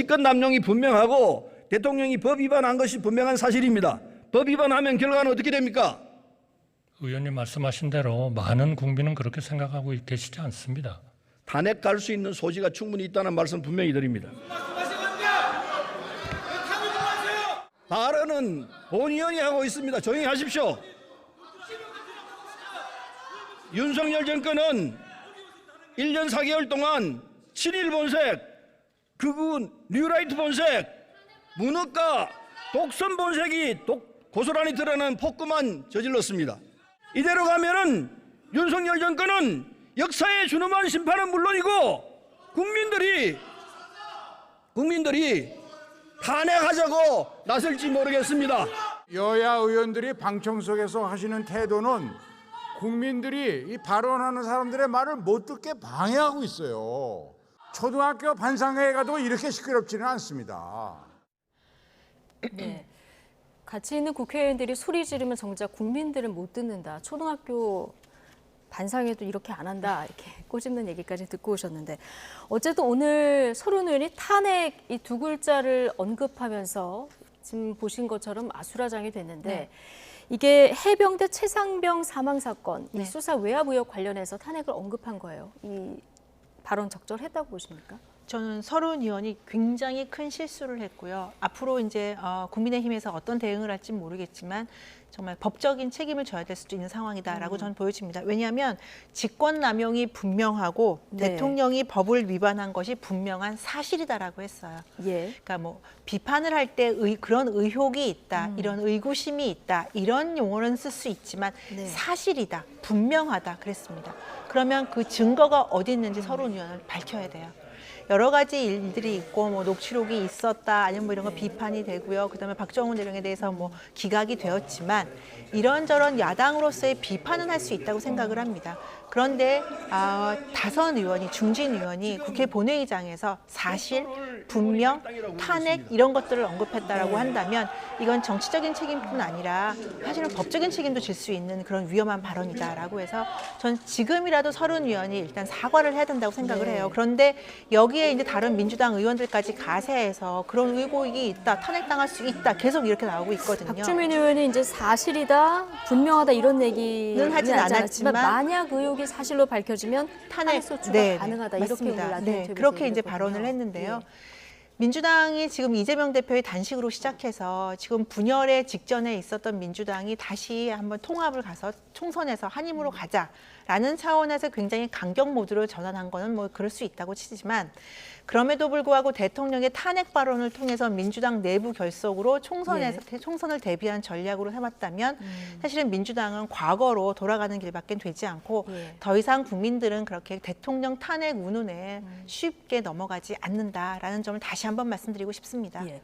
직권 남용이 분명하고 대통령이 법 위반한 것이 분명한 사실입니다. 법 위반하면 결과는 어떻게 됩니까? 의원님 말씀하신 대로 많은 국민은 그렇게 생각하고 계시지 않습니다. 탄핵 갈 수 있는 소지가 충분히 있다는 말씀 분명히 드립니다. 발언은 본의원이 하고 있습니다. 조용히 하십시오. 윤석열 정권은 1년 4개월 동안 7일 본색, 극우 뉴라이트 본색, 문학과 독선 본색이 고스란히 드러나는 폭거만 저질렀습니다. 이대로 가면은 윤석열 정권은 역사에 준엄한 심판은 물론이고 국민들이 탄핵하자고 나설지 모르겠습니다. 여야 의원들이 방청석에서 하시는 태도는 국민들이 이 발언하는 사람들의 말을 못 듣게 방해하고 있어요. 초등학교 반상회에 가도 이렇게 시끄럽지는 않습니다. 네. 같이 있는 국회의원들이 소리 지르면 정작 국민들은 못 듣는다. 초등학교 반상회도 이렇게 안 한다. 이렇게 꼬집는 얘기까지 듣고 오셨는데 어쨌든 오늘 서른 의원이 탄핵 이 두 글자를 언급하면서 지금 보신 것처럼 아수라장이 됐는데 네. 이게 해병대 최상병 사망 사건 이 네. 수사 외압 의혹 관련해서 탄핵을 언급한 거예요. 이 발언 적절했다고 보십니까? 저는 서른 의원이 굉장히 큰 실수를 했고요. 앞으로 이제 국민의힘에서 어떤 대응을 할지 모르겠지만 정말 법적인 책임을 져야 될 수도 있는 상황이다라고 저는 보여집니다. 왜냐하면 직권남용이 분명하고 네. 대통령이 법을 위반한 것이 분명한 사실이다라고 했어요. 예. 그러니까 뭐 비판을 할 때 그런 의혹이 있다, 이런 의구심이 있다, 이런 용어는 쓸 수 있지만 네. 사실이다, 분명하다 그랬습니다. 그러면 그 증거가 어디 있는지 서른 의원을 밝혀야 돼요. 여러 가지 일들이 있고 뭐 녹취록이 있었다 아니면 뭐 이런 거 비판이 되고요. 그다음에 박정훈 대령에 대해서 뭐 기각이 되었지만 이런저런 야당으로서의 비판은 할 수 있다고 생각을 합니다. 그런데 다선 의원이 중진 의원이 국회 본회의장에서 사실, 분명, 탄핵 이런 것들을 언급했다라고 한다면 이건 정치적인 책임뿐 아니라 사실은 법적인 책임도 질 수 있는 그런 위험한 발언이다라고 해서 전 지금이라도 서른 의원이 일단 사과를 해야 된다고 생각을 해요. 그런데 여기에 이제 다른 민주당 의원들까지 가세해서 그런 의혹이 있다, 탄핵당할 수 있다 계속 이렇게 나오고 있거든요. 박주민 의원이 이제 사실이다, 분명하다 이런 얘기는 하진 하지 않았지만 만약 의혹이 사실로 밝혀지면 탄핵 소추가 가능하다 이렇게 오늘 맞습니다. 아침 그렇게 이제 얘기를 발언을 했거든요. 했는데요. 예. 민주당이 지금 이재명 대표의 단식으로 시작해서 지금 분열의 직전에 있었던 민주당이 다시 한번 통합을 가서 총선에서 한 힘으로 가자라는 차원에서 굉장히 강경 모드로 전환한 거는 뭐 그럴 수 있다고 치지만 그럼에도 불구하고 대통령의 탄핵 발언을 통해서 민주당 내부 결속으로 총선을 대비한 전략으로 삼았다면 사실은 민주당은 과거로 돌아가는 길밖에 되지 않고 더 이상 국민들은 그렇게 대통령 탄핵 운운에 쉽게 넘어가지 않는다라는 점을 다시 한번 말씀드리고 싶습니다. 예.